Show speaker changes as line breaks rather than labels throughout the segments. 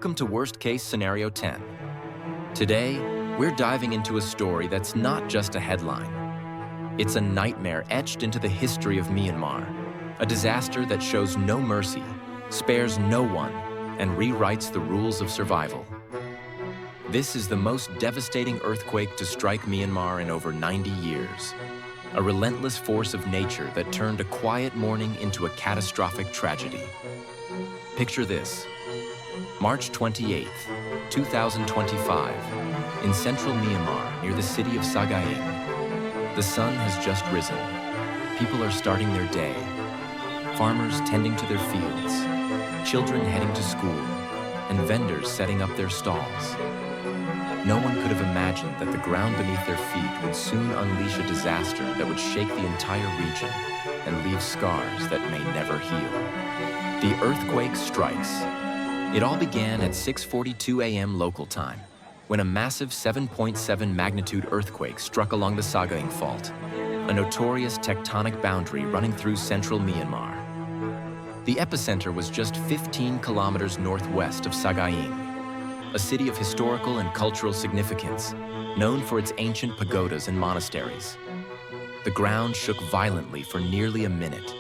Welcome to Worst Case Scenario 10. Today, we're diving into a story that's not just a headline. It's a nightmare etched into the history of Myanmar, a disaster that shows no mercy, spares no one, and rewrites the rules of survival. This is the most devastating earthquake to strike Myanmar in over 90 years. A relentless force of nature that turned a quiet morning into a catastrophic tragedy. Picture this. March 28, 2025, in central Myanmar near the city of Sagaing. The sun has just risen. People are starting their day. Farmers tending to their fields, children heading to school, and vendors setting up their stalls. No one could have imagined that the ground beneath their feet would soon unleash a disaster that would shake the entire region and leave scars that may never heal. The earthquake strikes. It all began at 6:42 a.m. local time, when a massive 7.7 magnitude earthquake struck along the Sagaing Fault, a notorious tectonic boundary running through central Myanmar. The epicenter was just 15 kilometers northwest of Sagaing, a city of historical and cultural significance, known for its ancient pagodas and monasteries. The ground shook violently for nearly a minute,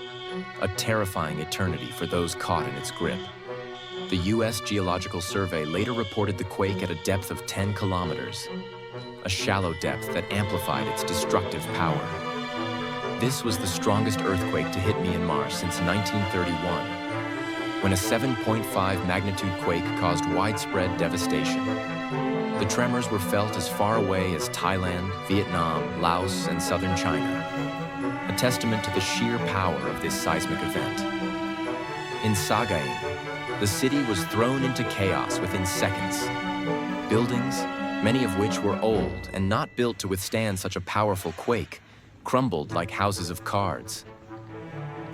a terrifying eternity for those caught in its grip. The U.S. Geological Survey later reported the quake at a depth of 10 kilometers, a shallow depth that amplified its destructive power. This was the strongest earthquake to hit Myanmar since 1931, when a 7.5 magnitude quake caused widespread devastation. The tremors were felt as far away as Thailand, Vietnam, Laos, and southern China, a testament to the sheer power of this seismic event. In Sagaing, the city was thrown into chaos within seconds. Buildings, many of which were old and not built to withstand such a powerful quake, crumbled like houses of cards.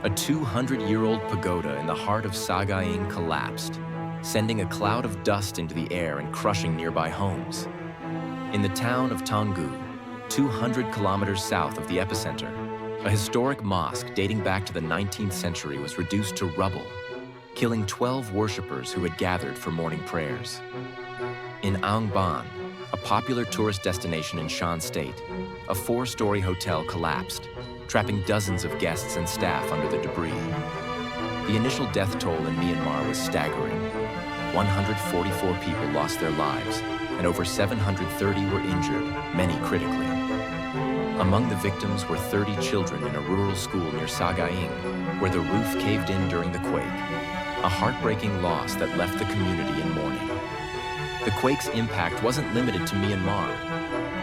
A 200-year-old pagoda in the heart of Sagaing collapsed, sending a cloud of dust into the air and crushing nearby homes. In the town of Taungu, 200 kilometers south of the epicenter, a historic mosque dating back to the 19th century was reduced to rubble, killing 12 worshippers who had gathered for morning prayers. In Ang Ban, a popular tourist destination in Shan State, a 4-story hotel collapsed, trapping dozens of guests and staff under the debris. The initial death toll in Myanmar was staggering. 144 people lost their lives, and over 730 were injured, many critically. Among the victims were 30 children in a rural school near Sagaing, where the roof caved in during the quake, a heartbreaking loss that left the community in mourning. The quake's impact wasn't limited to Myanmar.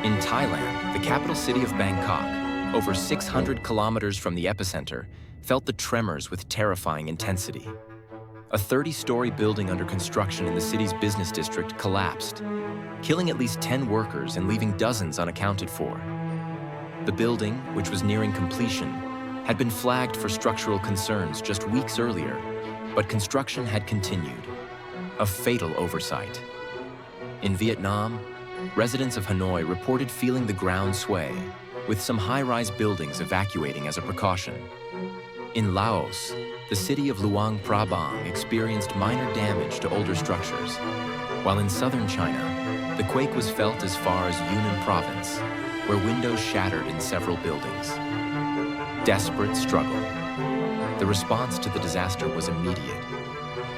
In Thailand, the capital city of Bangkok, over 600 kilometers from the epicenter, felt the tremors with terrifying intensity. A 30-story building under construction in the city's business district collapsed, killing at least 10 workers and leaving dozens unaccounted for. The building, which was nearing completion, had been flagged for structural concerns just weeks earlier, but construction had continued. A fatal oversight. In Vietnam, residents of Hanoi reported feeling the ground sway, with some high-rise buildings evacuating as a precaution. In Laos, the city of Luang Prabang experienced minor damage to older structures, while in southern China, the quake was felt as far as Yunnan province, where windows shattered in several buildings. Desperate struggle. The response to the disaster was immediate,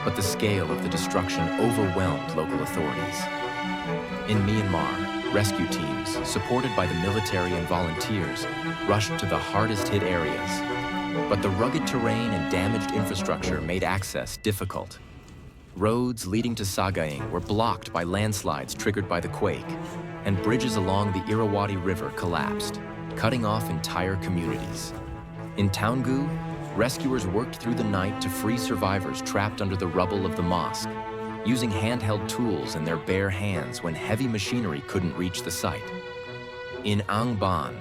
but the scale of the destruction overwhelmed local authorities. In Myanmar, rescue teams, supported by the military and volunteers, rushed to the hardest-hit areas. But the rugged terrain and damaged infrastructure made access difficult. Roads leading to Sagaing were blocked by landslides triggered by the quake, and bridges along the Irrawaddy River collapsed, cutting off entire communities. In Taungu, rescuers worked through the night to free survivors trapped under the rubble of the mosque, using handheld tools in their bare hands when heavy machinery couldn't reach the site. In Ang Ban,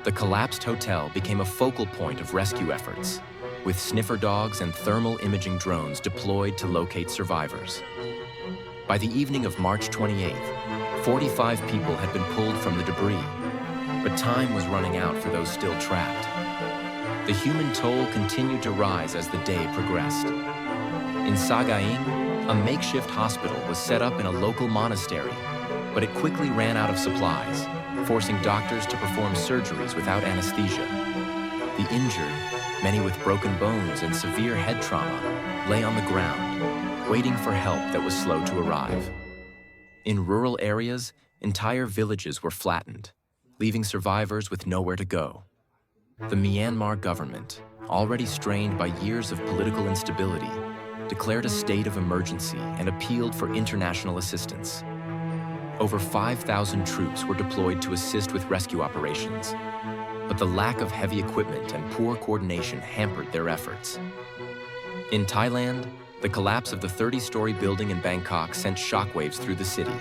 the collapsed hotel became a focal point of rescue efforts, with sniffer dogs and thermal imaging drones deployed to locate survivors. By the evening of March 28th, 45 people had been pulled from the debris, but time was running out for those still trapped. The human toll continued to rise as the day progressed. In Sagaing, A makeshift hospital was set up in a local monastery, but it quickly ran out of supplies, forcing doctors to perform surgeries without anesthesia. The injured, many with broken bones and severe head trauma, lay on the ground, waiting for help that was slow to arrive. In rural areas, entire villages were flattened, leaving survivors with nowhere to go. The Myanmar government, already strained by years of political instability, declared a state of emergency and appealed for international assistance. Over 5,000 troops were deployed to assist with rescue operations, but the lack of heavy equipment and poor coordination hampered their efforts. In Thailand, the collapse of the 30-story building in Bangkok sent shockwaves through the city.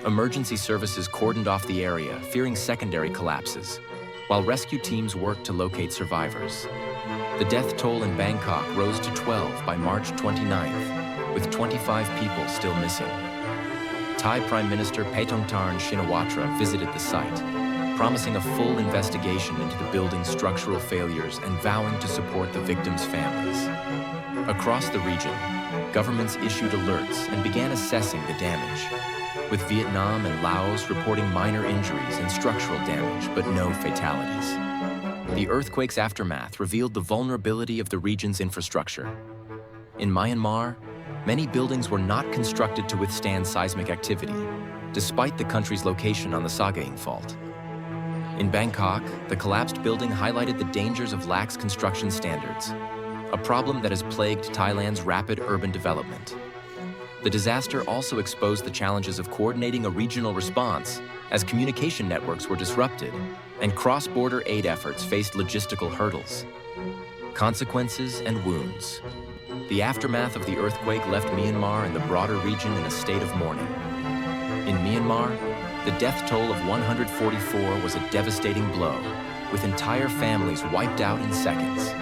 Emergency services cordoned off the area, fearing secondary collapses, while rescue teams worked to locate survivors. The death toll in Bangkok rose to 12 by March 29th, with 25 people still missing. Thai Prime Minister Paetongtarn Shinawatra visited the site, promising a full investigation into the building's structural failures and vowing to support the victims' families. Across the region, governments issued alerts and began assessing the damage, with Vietnam and Laos reporting minor injuries and structural damage, but no fatalities. The earthquake's aftermath revealed the vulnerability of the region's infrastructure. In Myanmar, many buildings were not constructed to withstand seismic activity, despite the country's location on the Sagaing Fault. In Bangkok, the collapsed building highlighted the dangers of lax construction standards, a problem that has plagued Thailand's rapid urban development. The disaster also exposed the challenges of coordinating a regional response, as communication networks were disrupted and cross-border aid efforts faced logistical hurdles. Consequences and wounds. The aftermath of the earthquake left Myanmar and the broader region in a state of mourning. In Myanmar, the death toll of 144 was a devastating blow, with entire families wiped out in seconds.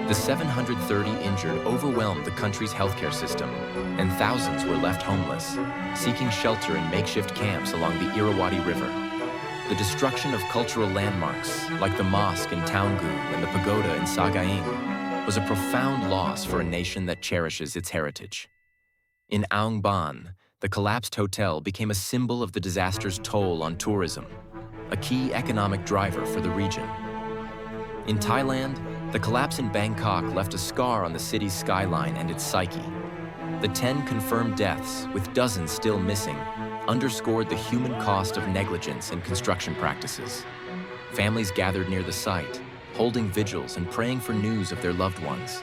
The 730 injured overwhelmed the country's healthcare system, and thousands were left homeless, seeking shelter in makeshift camps along the Irrawaddy River. The destruction of cultural landmarks, like the mosque in Taungoo and the pagoda in Sagaing, was a profound loss for a nation that cherishes its heritage. In Aung Ban, the collapsed hotel became a symbol of the disaster's toll on tourism, a key economic driver for the region. In Thailand, the collapse in Bangkok left a scar on the city's skyline and its psyche. The 10 confirmed deaths, with dozens still missing, underscored the human cost of negligence in construction practices. Families gathered near the site, holding vigils and praying for news of their loved ones.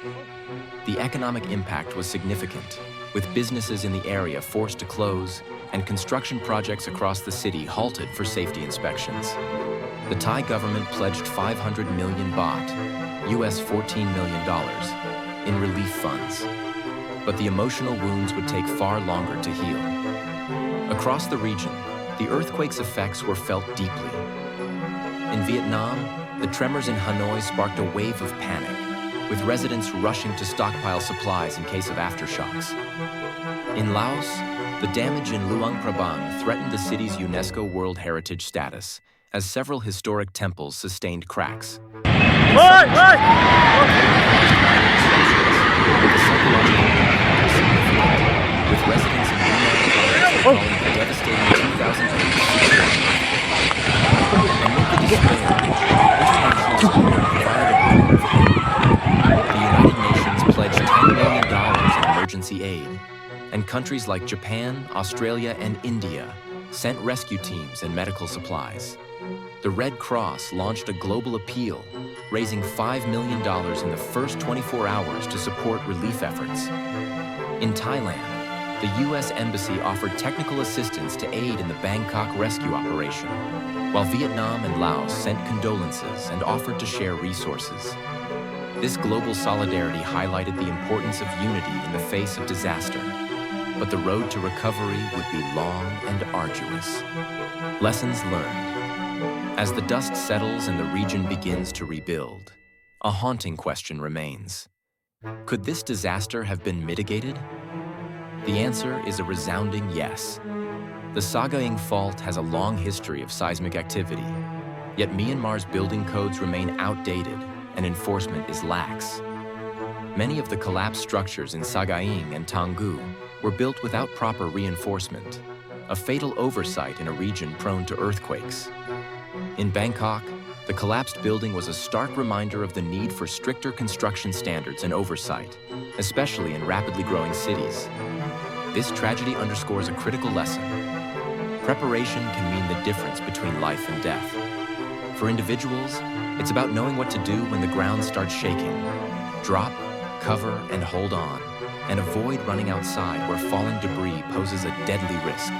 The economic impact was significant, with businesses in the area forced to close and construction projects across the city halted for safety inspections. The Thai government pledged 500 million baht, US $14 million, in relief funds. But the emotional wounds would take far longer to heal. Across the region, the earthquake's effects were felt deeply. In Vietnam, the tremors in Hanoi sparked a wave of panic, with residents rushing to stockpile supplies in case of aftershocks. In Laos, the damage in Luang Prabang threatened the city's UNESCO World Heritage status, as several historic temples sustained cracks. With residents in Myanmar calling the devastating 2008 amid the despair, international support provided a glimmer of hope. The United Nations pledged $10 million in emergency aid, and countries like Japan, Australia, and India sent rescue teams and medical supplies. The Red Cross launched a global appeal, raising $5 million in the first 24 hours to support relief efforts. In Thailand, the U.S. Embassy offered technical assistance to aid in the Bangkok rescue operation, while Vietnam and Laos sent condolences and offered to share resources. This global solidarity highlighted the importance of unity in the face of disaster, but the road to recovery would be long and arduous. Lessons learned. As the dust settles and the region begins to rebuild, a haunting question remains. Could this disaster have been mitigated? The answer is a resounding yes. The Sagaing Fault has a long history of seismic activity, yet Myanmar's building codes remain outdated and enforcement is lax. Many of the collapsed structures in Sagaing and Tanggu were built without proper reinforcement, a fatal oversight in a region prone to earthquakes. In Bangkok, the collapsed building was a stark reminder of the need for stricter construction standards and oversight, especially in rapidly growing cities. This tragedy underscores a critical lesson. Preparation can mean the difference between life and death. For individuals, it's about knowing what to do when the ground starts shaking. Drop, cover, and hold on, and avoid running outside where falling debris poses a deadly risk.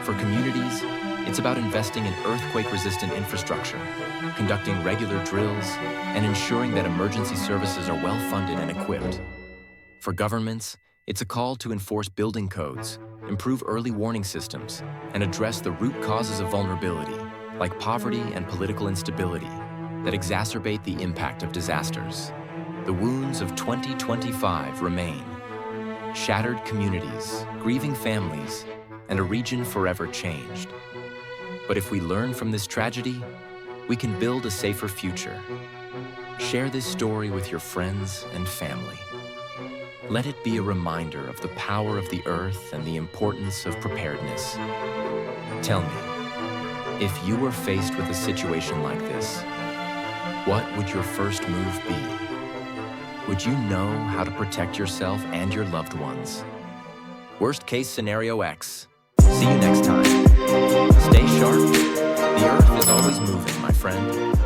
For communities, it's about investing in earthquake-resistant infrastructure, conducting regular drills, and ensuring that emergency services are well-funded and equipped. For governments, it's a call to enforce building codes, improve early warning systems, and address the root causes of vulnerability, like poverty and political instability, that exacerbate the impact of disasters. The wounds of 2025 remain. Shattered communities, grieving families, and a region forever changed. But if we learn from this tragedy, we can build a safer future. Share this story with your friends and family. Let it be a reminder of the power of the earth and the importance of preparedness. Tell me, if you were faced with a situation like this, what would your first move be? Would you know how to protect yourself and your loved ones? Worst case scenario X. See you next time. Stay sharp. The earth is always moving, my friend.